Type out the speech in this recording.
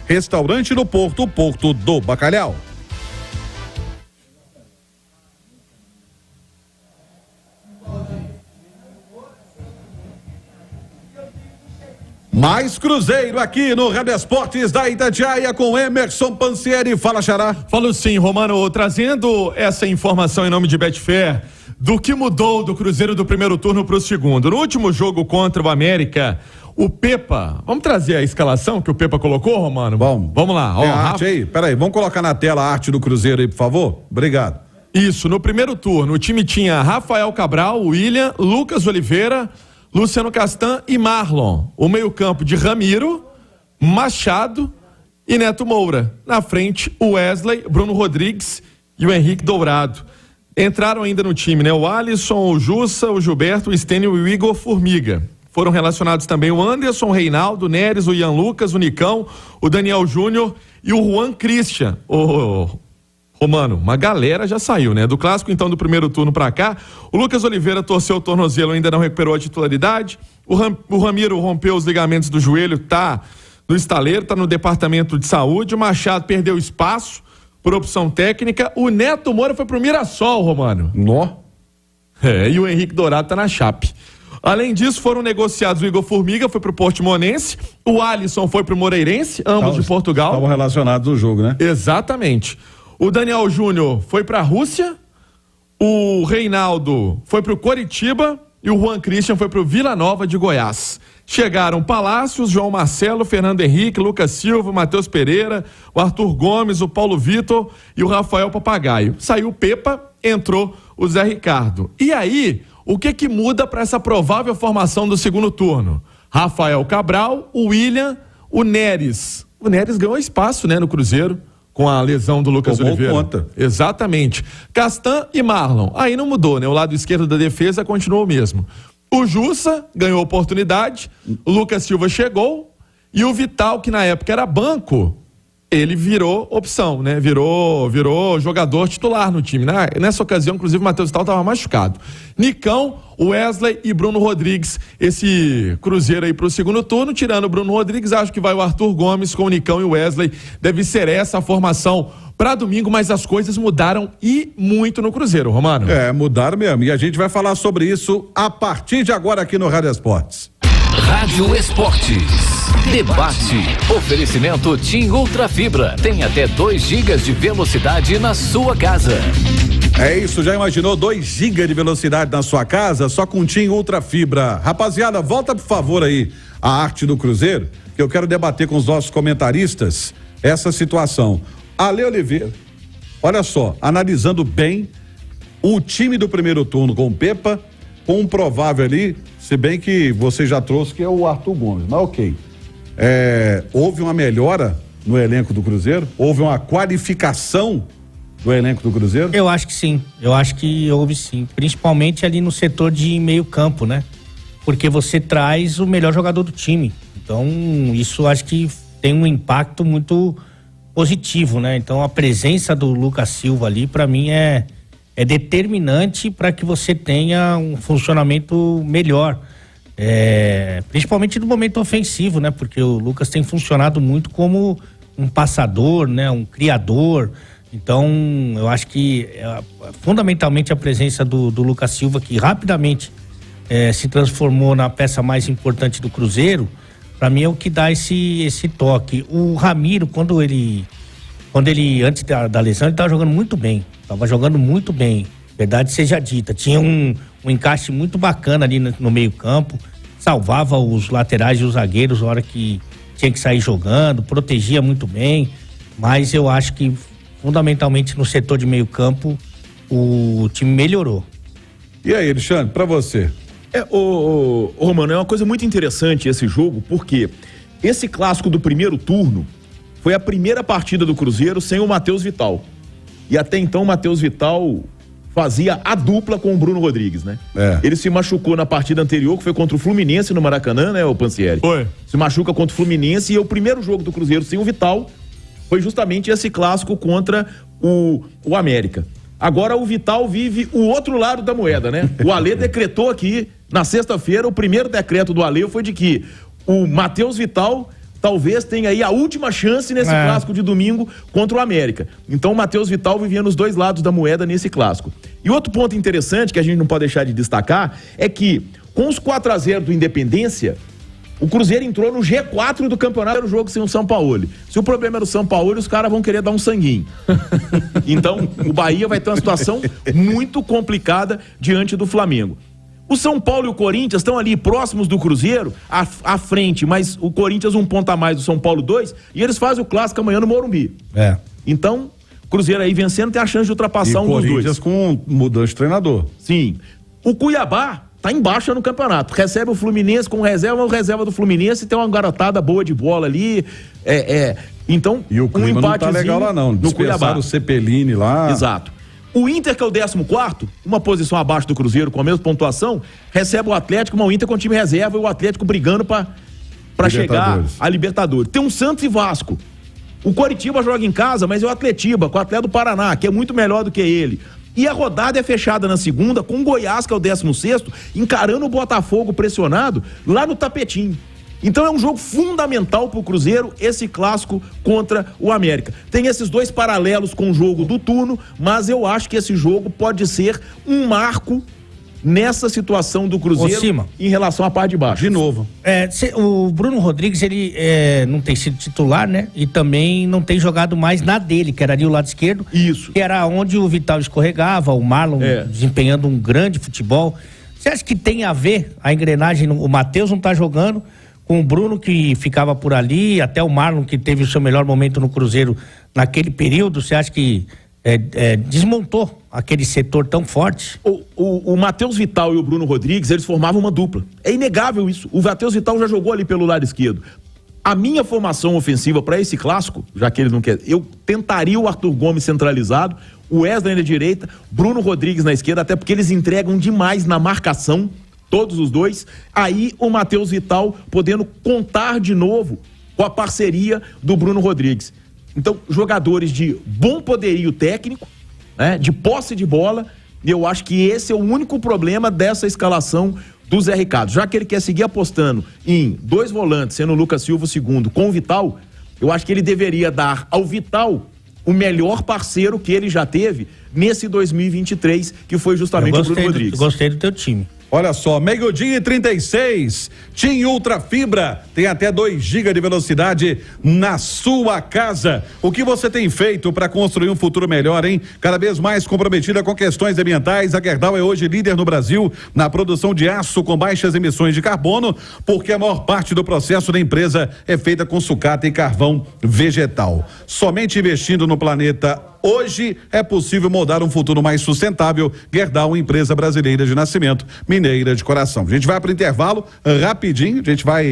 Restaurante no Porto, Porto do Bacalhau. Mais Cruzeiro aqui no Rádio Esportes da Itatiaia com Emerson Pansieri. Fala, Xará. Falo sim, Romano, trazendo essa informação em nome de Betfair do que mudou do Cruzeiro do primeiro turno para o segundo. No último jogo contra o América, o Pepa, vamos trazer a escalação que o Pepa colocou, Romano? Vamos lá. Ó, a arte aí, peraí, vamos colocar na tela a arte do Cruzeiro aí, por favor? Obrigado. Isso, no primeiro turno o time tinha Rafael Cabral, William, Lucas Oliveira, Luciano Castan e Marlon. O meio-campo de Ramiro, Machado e Neto Moura. Na frente, o Wesley, Bruno Rodrigues e o Henrique Dourado. Entraram ainda no time, né? O Alisson, o Jussa, o Gilberto, o Stênio e o Igor Formiga. Foram relacionados também o Anderson, o Reinaldo, o Neres, o Ian Lucas, o Nicão, o Daniel Júnior e o Juan Christian. Romano, uma galera já saiu, né? Do clássico, então, do primeiro turno pra cá, o Lucas Oliveira torceu o tornozelo, ainda não recuperou a titularidade. O Ramiro rompeu os ligamentos do joelho, tá no estaleiro, tá no departamento de saúde. O Machado perdeu espaço por opção técnica. O Neto Moura foi pro Mirassol, Romano. E o Henrique Dourado tá na Chape. Além disso, foram negociados o Igor Formiga, foi pro Portimonense, o Alisson foi pro Moreirense, ambos de Portugal. Estavam relacionados ao jogo, né? Exatamente. O Daniel Júnior foi para a Rússia, o Reinaldo foi para o Coritiba e o Juan Christian foi para o Vila Nova de Goiás. Chegaram Palácios, João Marcelo, Fernando Henrique, Lucas Silva, Matheus Pereira, o Arthur Gomes, o Paulo Vitor e o Rafael Papagaio. Saiu o Pepa, entrou o Zé Ricardo. E aí, o que muda para essa provável formação do segundo turno? Rafael Cabral, o William, o Neres. O Neres ganhou espaço, né, no Cruzeiro, com a lesão do Lucas Oliveira. Conta. Exatamente. Castan e Marlon. Aí não mudou, né? O lado esquerdo da defesa continuou o mesmo. O Jussa ganhou oportunidade, o Lucas Silva chegou e o Vital, que na época era banco, ele virou opção, né? Virou jogador titular no time. Nessa ocasião, inclusive, o Matheus Vital estava machucado. Nicão, Wesley e Bruno Rodrigues. Esse Cruzeiro aí pro segundo turno, tirando o Bruno Rodrigues, acho que vai o Arthur Gomes com o Nicão e o Wesley. Deve ser essa a formação para domingo, mas as coisas mudaram e muito no Cruzeiro, Romano. Mudaram mesmo. E a gente vai falar sobre isso a partir de agora aqui no Rádio Esportes. Rádio Esportes. Debate. Oferecimento TIM Ultra Fibra. Tem até 2 GB de velocidade na sua casa. É isso, já imaginou 2 GB de velocidade na sua casa? Só com TIM Ultra Fibra. Rapaziada, volta por favor aí a arte do Cruzeiro, que eu quero debater com os nossos comentaristas essa situação. Ale Oliveira, olha só, analisando bem o time do primeiro turno com o Pepa, com um provável ali, se bem que você já trouxe que é o Arthur Gomes, mas ok. Houve uma melhora no elenco do Cruzeiro? Houve uma qualificação do elenco do Cruzeiro? Eu acho que sim, houve sim, principalmente ali no setor de meio campo, né? Porque você traz o melhor jogador do time, então isso acho que tem um impacto muito positivo, né? Então a presença do Lucas Silva ali, para mim é determinante para que você tenha um funcionamento melhor, principalmente no momento ofensivo, né? Porque o Lucas tem funcionado muito como um passador, né? Um criador. Então eu acho que fundamentalmente a presença do Lucas Silva, que rapidamente se transformou na peça mais importante do Cruzeiro, para mim é o que dá esse toque. O Ramiro, quando ele antes da lesão, ele estava jogando muito bem, verdade seja dita, tinha um encaixe muito bacana ali no meio campo, salvava os laterais e os zagueiros na hora que tinha que sair jogando, protegia muito bem, mas eu acho que fundamentalmente no setor de meio campo o time melhorou. E aí, Alexandre, pra você? Romano, é uma coisa muito interessante esse jogo, porque esse clássico do primeiro turno foi a primeira partida do Cruzeiro sem o Matheus Vital. E até então o Matheus Vital fazia a dupla com o Bruno Rodrigues, né? Ele se machucou na partida anterior, que foi contra o Fluminense no Maracanã, né, o Pansieri? Foi. Se machuca contra o Fluminense, e o primeiro jogo do Cruzeiro sem o Vital foi justamente esse clássico contra o América. Agora o Vital vive o outro lado da moeda, né? O Alê decretou aqui, na sexta-feira, o primeiro decreto do Alê foi de que o Matheus Vital talvez tenha aí a última chance nesse clássico de domingo contra o América. Então o Matheus Vital vivia nos dois lados da moeda nesse clássico. E outro ponto interessante que a gente não pode deixar de destacar é que com os 4-0 do Independência, o Cruzeiro entrou no G4 do campeonato, era o jogo sem o Sampaoli. Se o problema era o Sampaoli, os caras vão querer dar um sanguinho. Então, o Bahia vai ter uma situação muito complicada diante do Flamengo. O São Paulo e o Corinthians estão ali próximos do Cruzeiro, à frente, mas o Corinthians 1 ponto a mais, o São Paulo 2, e eles fazem o clássico amanhã no Morumbi. Então, o Cruzeiro aí vencendo tem a chance de ultrapassar um dos dois. Corinthians com mudança de treinador. Sim. O Cuiabá tá em baixa no campeonato. Recebe o Fluminense com reserva do Fluminense, tem uma garotada boa de bola ali. Então, e o clima não tá legal lá não. No Cuiabá. O Cepelini lá. Exato. O Inter, que é o 14º, uma posição abaixo do Cruzeiro, com a mesma pontuação, recebe o Atlético, mas o Inter com o time reserva e o Atlético brigando para chegar a Libertadores. Tem um Santos e Vasco. O Coritiba joga em casa, mas é o Atletiba, com o Atlético do Paraná, que é muito melhor do que ele. E a rodada é fechada na segunda, com o Goiás, que é o 16º, encarando o Botafogo pressionado lá no tapetinho. Então é um jogo fundamental pro Cruzeiro, esse clássico contra o América. Tem esses dois paralelos com o jogo do turno, mas eu acho que esse jogo pode ser um marco nessa situação do Cruzeiro em relação à parte de baixo. De novo. O Bruno Rodrigues, ele não tem sido titular, né? E também não tem jogado mais na dele, que era ali o lado esquerdo. Isso. Que era onde o Vital escorregava, o Marlon desempenhando um grande futebol. Você acha que tem a ver a engrenagem? O Matheus não tá jogando, com o Bruno que ficava por ali, até o Marlon que teve o seu melhor momento no Cruzeiro naquele período. Você acha que desmontou aquele setor tão forte? O Matheus Vital e o Bruno Rodrigues, eles formavam uma dupla. É inegável isso. O Matheus Vital já jogou ali pelo lado esquerdo. A minha formação ofensiva para esse clássico, já que ele não quer, eu tentaria o Arthur Gomes centralizado, o Wesley na direita, Bruno Rodrigues na esquerda, até porque eles entregam demais na marcação, todos os dois. Aí o Matheus Vital podendo contar de novo com a parceria do Bruno Rodrigues. Então, jogadores de bom poderio técnico, né, de posse de bola, e eu acho que esse é o único problema dessa escalação do Zé Ricardo. Já que ele quer seguir apostando em dois volantes, sendo o Lucas Silva o segundo, com o Vital, eu acho que ele deveria dar ao Vital o melhor parceiro que ele já teve nesse 2023, que foi justamente o Bruno Rodrigues. Gostei do teu time. Olha só, meio-dia e 36, TIM Ultra Fibra, tem até 2 GB de velocidade na sua casa. O que você tem feito para construir um futuro melhor, hein? Cada vez mais comprometida com questões ambientais, a Gerdau é hoje líder no Brasil na produção de aço com baixas emissões de carbono, porque a maior parte do processo da empresa é feita com sucata e carvão vegetal. Somente investindo no planeta hoje é possível moldar um futuro mais sustentável. Gerdau, empresa brasileira de nascimento, mineira de coração. A gente vai para o intervalo rapidinho, a gente vai